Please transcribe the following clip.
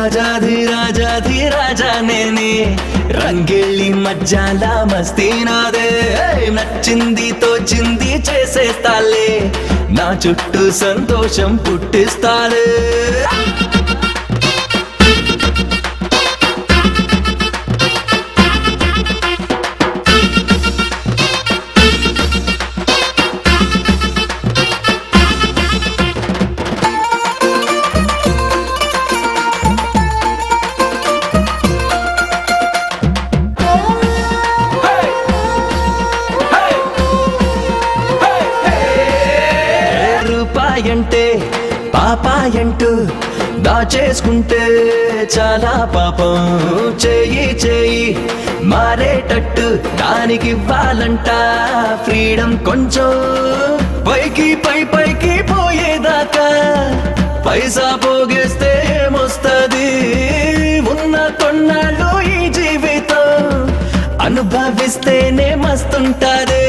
రాజా నేనే రంగెళ్ళి మజ్జాల మస్తీ నాదే నచ్చింది తోచింది చేసేస్తాలే నా చుట్టూ సంతోషం పుట్టిస్తాలే రూపాయంటే పాపాయంటూ దాచేసుకుంటే చాలా పాపం చేయి మారేటట్టు దానికి ఇవ్వాలంట ఫ్రీడమ్ కొంచెం పైకి పోయేదాకా పైసా పోగేస్తే ఏమొస్తది ఉన్న కొన్నాళ్ళు ఈ జీవితం అనుభవిస్తేనే మస్తుంటది